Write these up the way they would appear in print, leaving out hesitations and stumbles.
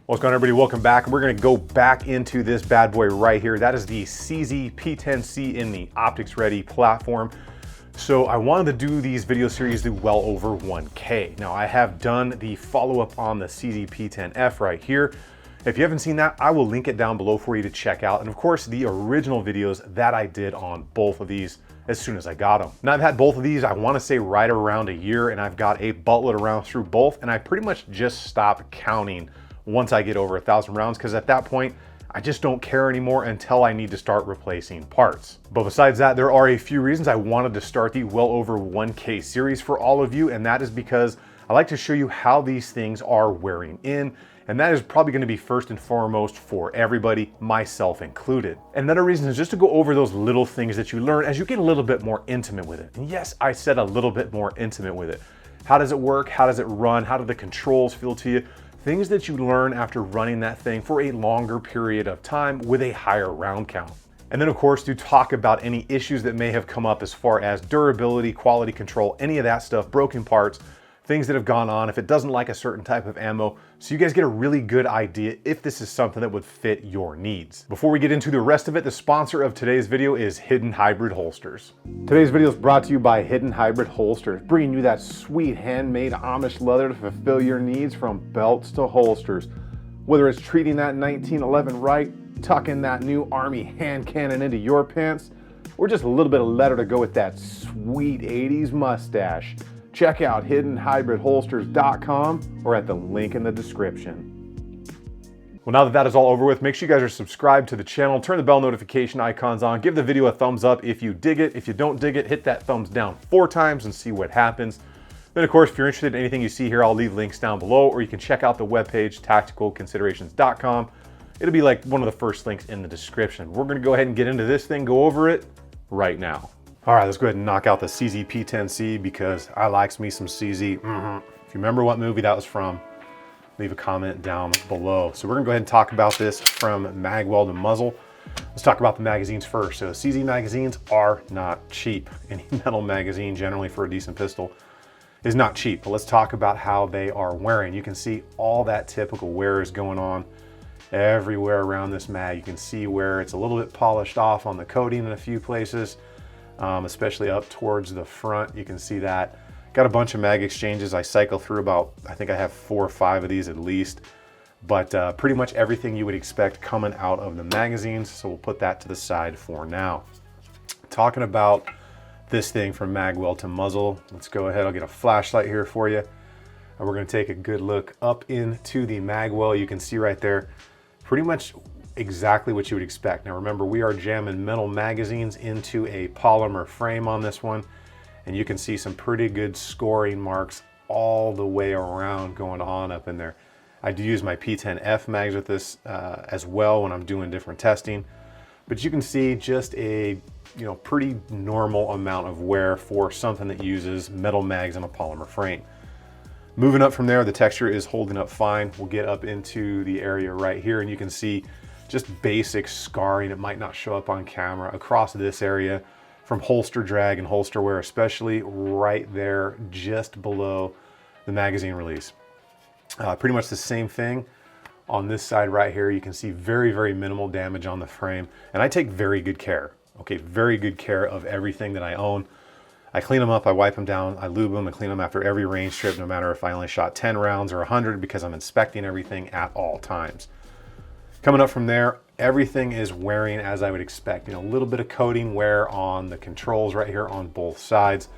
What's going on, everybody? Welcome back. We're going to go back into this bad boy right here. That is the CZ P10C in the optics ready platform. So I wanted to do these video series do well over 1K. Now I have done the follow-up on the CZ P10F right here. If you haven't seen that, I will link it down below for you to check out. And of course, the original videos that I did on both of these as soon as I got them. Now I've had both of these, I want to say right around a year, and I've got a buttload of rounds through both, and I pretty much just stop counting once I get over 1,000 rounds, because at that point, I just don't care anymore until I need to start replacing parts. But besides that, there are a few reasons I wanted to start the well over 1K series for all of you, and that is because I like to show you how these things are wearing in, and that is probably going to be first and foremost for everybody, myself included. And another reason is just to go over those little things that you learn as you get a little bit more intimate with it. And yes, I said a little bit more intimate with it. How does it work? How does it run? How do the controls feel to you? Things that you learn after running that thing for a longer period of time with a higher round count. And then of course, to talk about any issues that may have come up as far as durability, quality control, any of that stuff, broken parts, things that have gone on, if it doesn't like a certain type of ammo, so you guys get a really good idea if this is something that would fit your needs. Before we get into the rest of it, the sponsor of today's video is Hidden Hybrid Holsters. Today's video is brought to you by Hidden Hybrid Holsters, bringing you that sweet handmade Amish leather to fulfill your needs from belts to holsters. Whether it's treating that 1911 right, tucking that new Army hand cannon into your pants, or just a little bit of leather to go with that sweet 80s mustache. Check out hiddenhybridholsters.com or at the link in the description. Well, now that that is all over with, make sure you guys are subscribed to the channel, turn the bell notification icons on, give the video a thumbs up if you dig it. If you don't dig it, hit that thumbs down 4 times and see what happens. Then of course, if you're interested in anything you see here, I'll leave links down below, or you can check out the webpage, tacticalconsiderations.com. It'll be like one of the first links in the description. We're gonna go ahead and get into this thing, go over it right now. All right, let's go ahead and knock out the CZ P10C because I likes me some CZ. If you remember what movie that was from, leave a comment down below. So we're gonna go ahead and talk about this from Magwell To Muzzle. Let's talk about the magazines first. So CZ magazines are not cheap. Any metal magazine generally for a decent pistol is not cheap. But let's talk about how they are wearing. You can see all that typical wear is going on everywhere around this mag. You can see where it's a little bit polished off on the coating in a few places. Especially up towards the front. You can see that. Got a bunch of mag exchanges. I cycle through about, I think I have 4 or 5 of these at least, but pretty much everything you would expect coming out of the magazines. So we'll put that to the side for now. Talking about this thing from Magwell To Muzzle. Let's go ahead. I'll get a flashlight here for you. And we're going to take a good look up into the Magwell. You can see right there, pretty much exactly what you would expect. Now remember, we are jamming metal magazines into a polymer frame on this one, and you can see some pretty good scoring marks all the way around going on up in there. I do use my P10F mags with this as well when I'm doing different testing, but you can see just a pretty normal amount of wear for something that uses metal mags in a polymer frame. Moving up from there, the texture is holding up fine. We'll get up into the area right here, and you can see just basic scarring. It might not show up on camera across this area from holster drag and holster wear, especially right there just below the magazine release. Pretty much the same thing on this side right here. You can see very, very minimal damage on the frame, and I take very good care. Okay, very good care of everything that I own. I clean them up, I wipe them down, I lube them and clean them after every range trip, no matter if I only shot 10 rounds or 100, because I'm inspecting everything at all times. Coming up from there, everything is wearing as I would expect. A little bit of coating wear on the controls right here on both sides.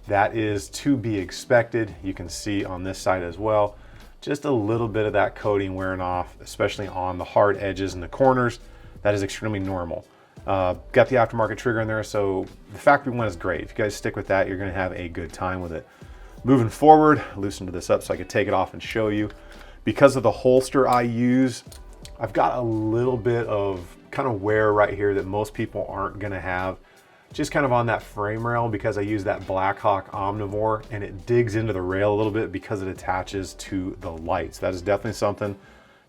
That is to be expected. You can see on this side as well, just a little bit of that coating wearing off, especially on the hard edges and the corners. That is extremely normal. Got the aftermarket trigger in there, so the factory one is great. If you guys stick with that, you're gonna have a good time with it. Moving forward, loosen this up so I could take it off and show you. Because of the holster I use, I've got a little bit of kind of wear right here that most people aren't gonna have, just kind of on that frame rail, because I use that Blackhawk Omnivore and it digs into the rail a little bit because it attaches to the lights. That is definitely something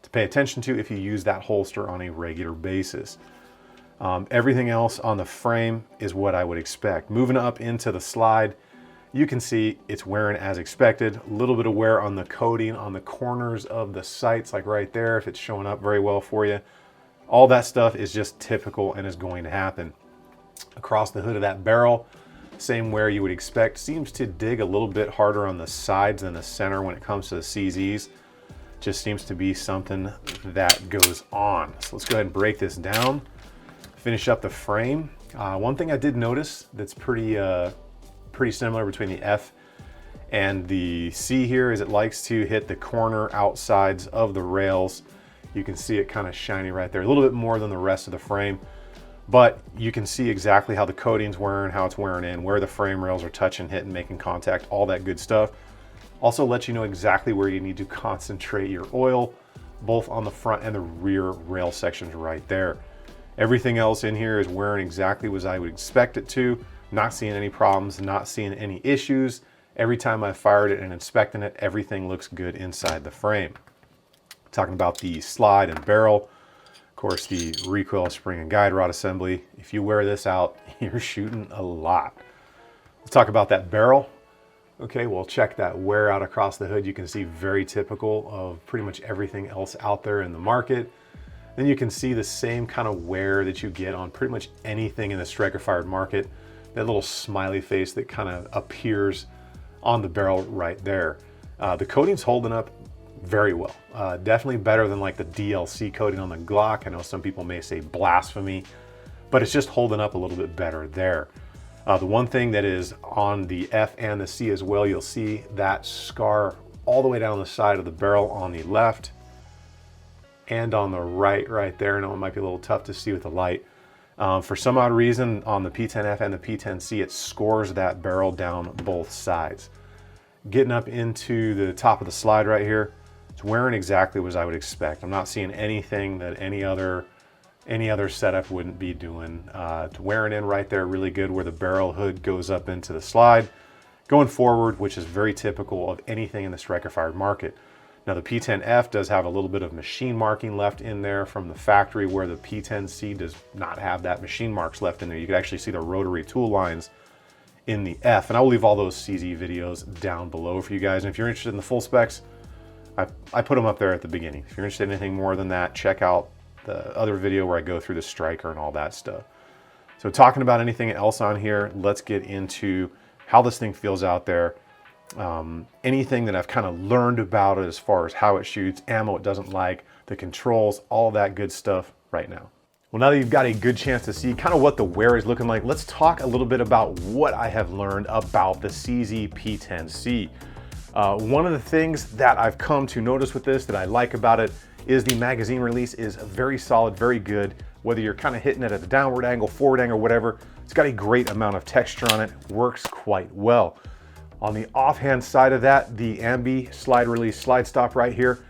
to pay attention to if you use that holster on a regular basis. Everything else on the frame is what I would expect. Moving up into the slide, You can see it's wearing as expected. A little bit of wear on the coating on the corners of the sights, like right there, if it's showing up very well for you. All that stuff is just typical and is going to happen. Across the hood of that barrel, same wear you would expect. Seems to dig a little bit harder on the sides than the center when it comes to the CZs. Just seems to be something that goes on. So let's go ahead and break this down, finish up the frame. One thing I did notice that's pretty similar between the F and the C here is it likes to hit the corner outsides of the rails. You can see it kind of shiny right there, a little bit more than the rest of the frame, but you can see exactly how the coating's wearing, how it's wearing in, where the frame rails are touching, hitting, making contact, all that good stuff. Also lets you know exactly where you need to concentrate your oil, both on the front and the rear rail sections right there. Everything else in here is wearing exactly as I would expect it to. Not seeing any problems, not seeing any issues. Every time I fired it and inspecting it, everything looks good inside the frame. Talking about the slide and barrel, of course the recoil spring and guide rod assembly. If you wear this out, you're shooting a lot. Let's talk about that barrel. Okay, well, check that wear out across the hood. You can see very typical of pretty much everything else out there in the market. Then you can see the same kind of wear that you get on pretty much anything in the striker fired market. That little smiley face that kind of appears on the barrel right there. The coating's holding up very well. Definitely better than like the DLC coating on the Glock. I know some people may say blasphemy, but it's just holding up a little bit better there. The one thing that is on the F and the C as well, you'll see that scar all the way down the side of the barrel on the left and on the right there. I know it might be a little tough to see with the light. For some odd reason on the P10F and the P10C, it scores that barrel down both sides. Getting up into the top of the slide right here, it's wearing exactly as I would expect. I'm not seeing anything that any other setup wouldn't be doing. It's wearing in right there really good where the barrel hood goes up into the slide. Going forward, which is very typical of anything in the striker fired market. Now the P10F does have a little bit of machine marking left in there from the factory where the P10C does not have that machine marks left in there. You can actually see the rotary tool lines in the F, and I will leave all those CZ videos down below for you guys. And if you're interested in the full specs, I put them up there at the beginning. If you're interested in anything more than that, check out the other video where I go through the striker and all that stuff. So talking about anything else on here, let's get into how this thing feels out there. Anything that I've kind of learned about it as far as how it shoots, ammo it doesn't like, the controls, all that good stuff right now. Well, now that you've got a good chance to see kind of what the wear is looking like, let's talk a little bit about what I have learned about the CZ P10C. One of the things that I've come to notice with this that I like about it is the magazine release is very solid, very good. Whether you're kind of hitting it at a downward angle, forward angle, whatever, it's got a great amount of texture on it, works quite well. On the offhand side of that, the ambi slide release slide stop right here,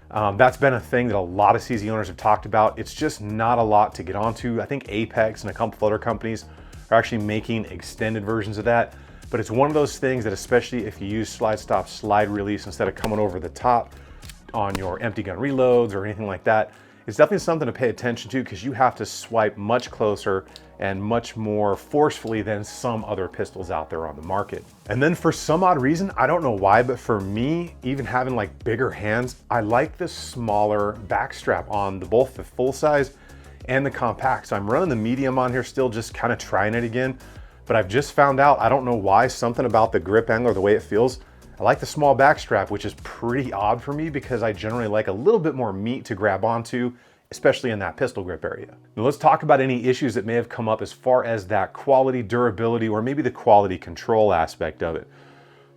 that's been a thing that a lot of CZ owners have talked about. It's just not a lot to get onto. I think Apex and a couple of other companies are actually making extended versions of that. But it's one of those things that, especially if you use slide stop slide release instead of coming over the top on your empty gun reloads or anything like that, it's definitely something to pay attention to because you have to swipe much closer and much more forcefully than some other pistols out there on the market. And then for some odd reason, I don't know why, but for me, even having like bigger hands, I like the smaller back strap on both the full size and the compact. So I'm running the medium on here still, just kind of trying it again. But I've just found out, I don't know why, something about the grip angle or the way it feels. I like the small back strap, which is pretty odd for me because I generally like a little bit more meat to grab onto, especially in that pistol grip area. Now let's talk about any issues that may have come up as far as that quality, durability, or maybe the quality control aspect of it.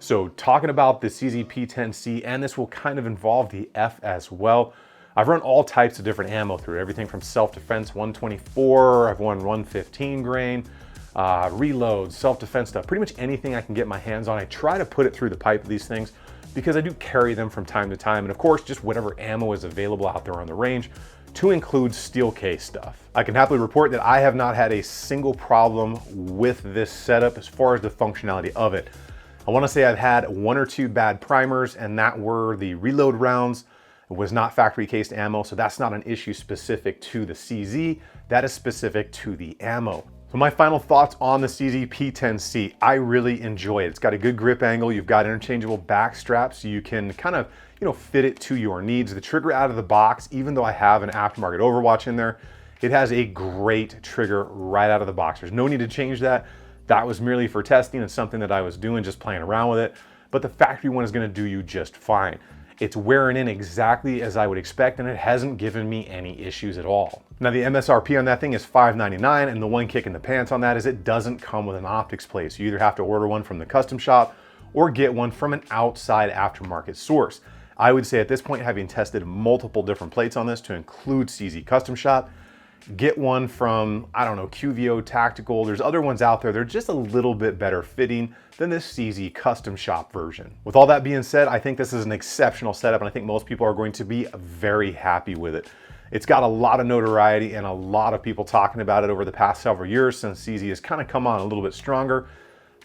So talking about the CZ P10C, and this will kind of involve the F as well. I've run all types of different ammo through, everything from self-defense 124, I've run 115 grain, reload, self-defense stuff, pretty much anything I can get my hands on. I try to put it through the pipe of these things because I do carry them from time to time. And of course, just whatever ammo is available out there on the range, to include steel case stuff. I can happily report that I have not had a single problem with this setup as far as the functionality of it. I wanna say I've had one or two bad primers, and that were the reload rounds. It was not factory cased ammo, so that's not an issue specific to the CZ. That is specific to the ammo. So my final thoughts on the CZ P10C, I really enjoy it. It's got a good grip angle. You've got interchangeable back straps, so you can kind of, fit it to your needs. The trigger out of the box, even though I have an aftermarket Overwatch in there, it has a great trigger right out of the box. There's no need to change that. That was merely for testing and something that I was doing, just playing around with it. But the factory one is gonna do you just fine. It's wearing in exactly as I would expect, and it hasn't given me any issues at all. Now the MSRP on that thing is $599, and the one kick in the pants on that is it doesn't come with an optics plate. So you either have to order one from the custom shop or get one from an outside aftermarket source. I would say at this point, having tested multiple different plates on this to include CZ Custom Shop, get one from, I don't know, QVO Tactical. There's other ones out there. They're just a little bit better fitting than this CZ Custom Shop version. With all that being said, I think this is an exceptional setup, and I think most people are going to be very happy with it. It's got a lot of notoriety and a lot of people talking about it over the past several years since CZ has kind of come on a little bit stronger.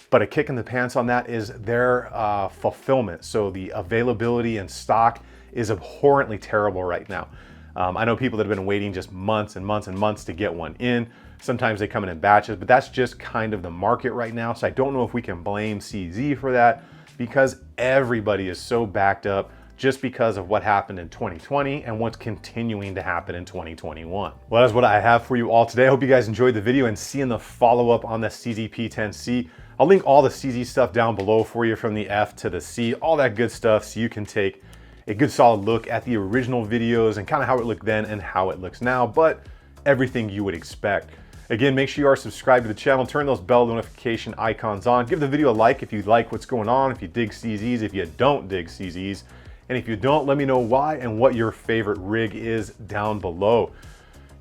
But a kick in the pants on that is their fulfillment. So the availability in stock is abhorrently terrible right now. I know people that have been waiting just months and months and months to get one in. Sometimes they come in batches, but that's just kind of the market right now. So I don't know if we can blame CZ for that, because everybody is so backed up just because of what happened in 2020 and what's continuing to happen in 2021. Well, that's what I have for you all today. I hope you guys enjoyed the video and seeing the follow-up on the CZ P10C. I'll link all the CZ stuff down below for you, from the F to the C, all that good stuff, so you can take a good solid look at the original videos and kind of how it looked then and how it looks now, but everything you would expect. Again, make sure you are subscribed to the channel, turn those bell notification icons on, give the video a like if you like what's going on, if you dig CZs, if you don't dig CZs, and if you don't, let me know why and what your favorite rig is down below.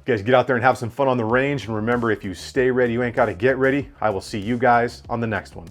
You guys get out there and have some fun on the range, and remember, if you stay ready, you ain't got to get ready. I will see you guys on the next one.